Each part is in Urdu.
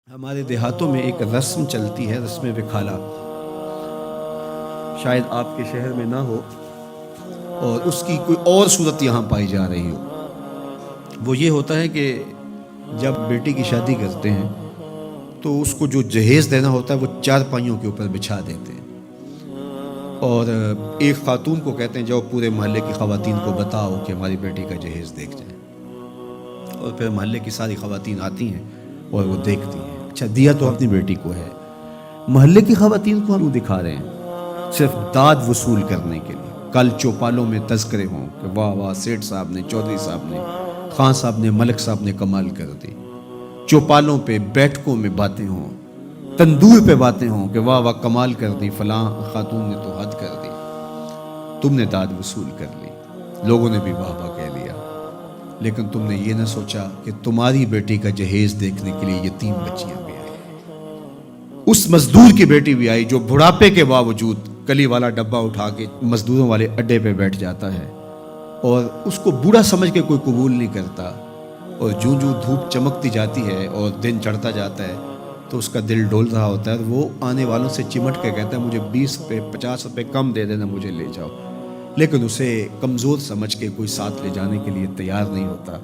ہمارے دیہاتوں میں ایک رسم چلتی ہے، رسم وکھالا۔ شاید آپ کے شہر میں نہ ہو اور اس کی کوئی اور صورت یہاں پائی جا رہی ہو۔ وہ یہ ہوتا ہے کہ جب بیٹی کی شادی کرتے ہیں تو اس کو جو جہیز دینا ہوتا ہے وہ چار پائیوں کے اوپر بچھا دیتے ہیں، اور ایک خاتون کو کہتے ہیں جاؤ پورے محلے کی خواتین کو بتاؤ کہ ہماری بیٹی کا جہیز دیکھ جائیں، اور پھر محلے کی ساری خواتین آتی ہیں اور وہ دیکھتی ہیں۔ اچھا، دیا تو اپنی بیٹی کو ہے، محلے کی خواتین کو ہم دکھا رہے ہیں صرف داد وصول کرنے کے لیے۔ کل چوپالوں میں تذکرے ہوں کہ واہ واہ سیٹھ صاحب نے، چودھری صاحب نے، خان صاحب نے، ملک صاحب نے کمال کر دی۔ چوپالوں پہ، بیٹھکوں میں باتیں ہوں، تندور پہ باتیں ہوں کہ واہ واہ کمال کر دی، فلاں خاتون نے تو حد کر دی، تم نے داد وصول کر لی، لوگوں نے بھی واہ واہ کہہ لیا۔ لیکن تم نے یہ نہ سوچا کہ تمہاری بیٹی کا جہیز دیکھنے کے لیے یتیم بچیاں بھی آئی، اس مزدور کی بیٹی بھی آئی جو بڑھاپے کے باوجود کلی والا ڈبہ اٹھا کے مزدوروں والے اڈے پہ بیٹھ جاتا ہے، اور اس کو بوڑھا سمجھ کے کوئی قبول نہیں کرتا، اور جوں جوں دھوپ چمکتی جاتی ہے اور دن چڑھتا جاتا ہے تو اس کا دل ڈول رہا ہوتا ہے، وہ آنے والوں سے چمٹ کے کہتا ہے مجھے 20 روپے 50 روپے کم دے دینا، مجھے لے جاؤ، لیکن اسے کمزور سمجھ کے کوئی ساتھ لے جانے کے لیے تیار نہیں ہوتا۔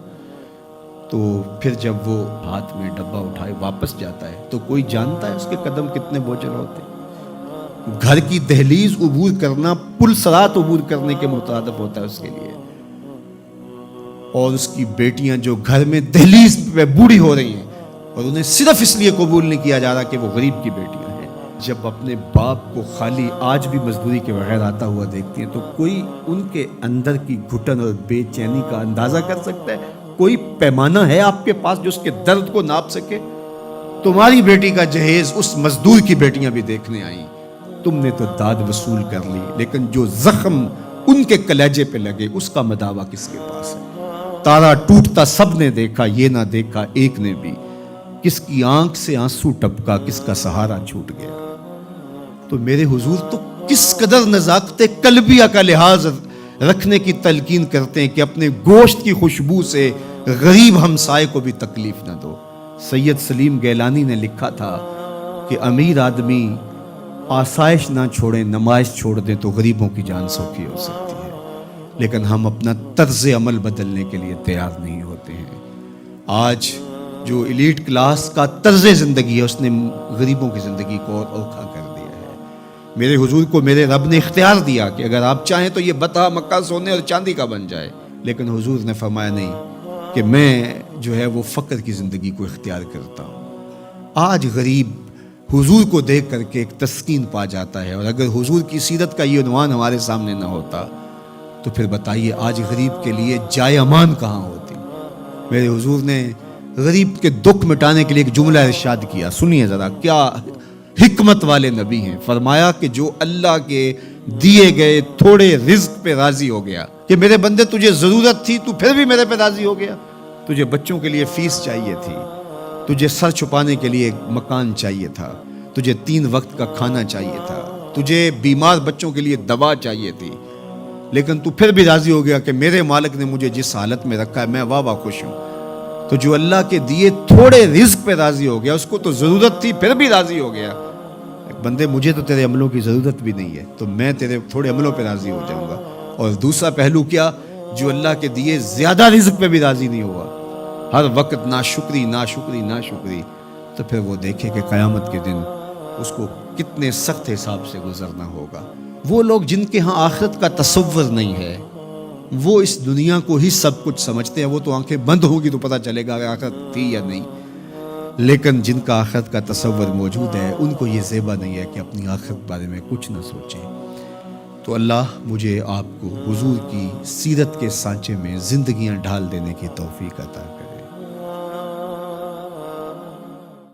تو پھر جب وہ ہاتھ میں ڈبہ اٹھائے واپس جاتا ہے تو کوئی جانتا ہے اس کے قدم کتنے بوجھل ہوتے ہیں؟ گھر کی دہلیز عبور کرنا پل صراط عبور کرنے کے مترادف ہوتا ہے اس کے لیے، اور اس کی بیٹیاں جو گھر میں دہلیز پہ بوڑھی ہو رہی ہیں اور انہیں صرف اس لیے قبول نہیں کیا جا رہا کہ وہ غریب کی بیٹیاں ہیں، جب اپنے باپ کو خالی آج بھی مزدوری کے بغیر آتا ہوا دیکھتی ہیں تو کوئی ان کے اندر کی گھٹن اور بے چینی کا اندازہ کر سکتا ہے؟ کوئی پیمانہ ہے آپ کے پاس جو اس کے درد کو ناپ سکے؟ تمہاری بیٹی کا جہیز اس مزدور کی بیٹیاں بھی دیکھنے آئیں، تم نے تو داد وصول کر لی، لیکن جو زخم ان کے کلیجے پہ لگے اس کا مداوا کس کے پاس ہے؟ تارا ٹوٹتا سب نے دیکھا، یہ نہ دیکھا ایک نے بھی، کس کی آنکھ سے آنسو ٹپکا، کس کا سہارا چھوٹ گیا۔ تو میرے حضور تو کس قدر نزاکت قلبیہ کا لحاظ رکھنے کی تلقین کرتے ہیں کہ اپنے گوشت کی خوشبو سے غریب ہمسائے کو بھی تکلیف نہ دو۔ سید سلیم گیلانی نے لکھا تھا کہ امیر آدمی آسائش نہ چھوڑیں، نمائش چھوڑ دیں تو غریبوں کی جان سوکھی ہو سکتی ہے، لیکن ہم اپنا طرز عمل بدلنے کے لیے تیار نہیں ہوتے ہیں۔ آج جو ایلیٹ کلاس کا طرز زندگی ہے اس نے غریبوں کی زندگی کو اور اوکھا کر دیا ہے۔ میرے حضور کو میرے رب نے اختیار دیا کہ اگر آپ چاہیں تو یہ بتا مکہ سونے اور چاندی کا بن جائے، لیکن حضور نے فرمایا نہیں، کہ میں جو ہے وہ فقر کی زندگی کو اختیار کرتا ہوں۔ آج غریب حضور کو دیکھ کر کے ایک تسکین پا جاتا ہے، اور اگر حضور کی سیرت کا یہ عنوان ہمارے سامنے نہ ہوتا تو پھر بتائیے آج غریب کے لیے جائے امان کہاں ہوتی؟ میرے حضور نے غریب کے دکھ مٹانے کے لیے ایک جملہ ارشاد کیا، سنیے ذرا، کیا حکمت والے نبی ہیں۔ فرمایا کہ جو اللہ کے دیے گئے تھوڑے رزق پہ راضی ہو گیا، کہ میرے بندے تجھے ضرورت تھی تو پھر بھی میرے پہ راضی ہو گیا، تجھے بچوں کے لیے فیس چاہیے تھی، تجھے سر چھپانے کے لیے مکان چاہیے تھا، تجھے 3 وقت کا کھانا چاہیے تھا، تجھے بیمار بچوں کے لیے دوا چاہیے تھی، لیکن تو پھر بھی راضی ہو گیا کہ میرے مالک نے مجھے جس حالت میں رکھا ہے میں واہ واہ خوش ہوں۔ تو جو اللہ کے دیے تھوڑے رزق پہ راضی ہو گیا، اس کو تو ضرورت تھی پھر بھی راضی ہو گیا، بندے مجھے تو تیرے عملوں کی ضرورت بھی نہیں ہے تو میں تیرے تھوڑے عملوں پہ راضی ہو جاؤں گا۔ اور دوسرا پہلو کیا، جو اللہ کے دیے زیادہ رزق پہ بھی راضی نہیں ہوا، ہر وقت ناشکری ناشکری ناشکری، تو پھر وہ دیکھے کہ قیامت کے دن اس کو کتنے سخت حساب سے گزرنا ہوگا۔ وہ لوگ جن کے ہاں آخرت کا تصور نہیں ہے، وہ اس دنیا کو ہی سب کچھ سمجھتے ہیں، وہ تو آنکھیں بند ہوگی تو پتہ چلے گا کہ آخرت تھی یا نہیں، لیکن جن کا آخرت کا تصور موجود ہے ان کو یہ زیبا نہیں ہے کہ اپنی آخرت بارے میں کچھ نہ سوچیں۔ تو اللہ مجھے آپ کو حضور کی سیرت کے سانچے میں زندگیاں ڈھال دینے کی توفیق عطا کرے۔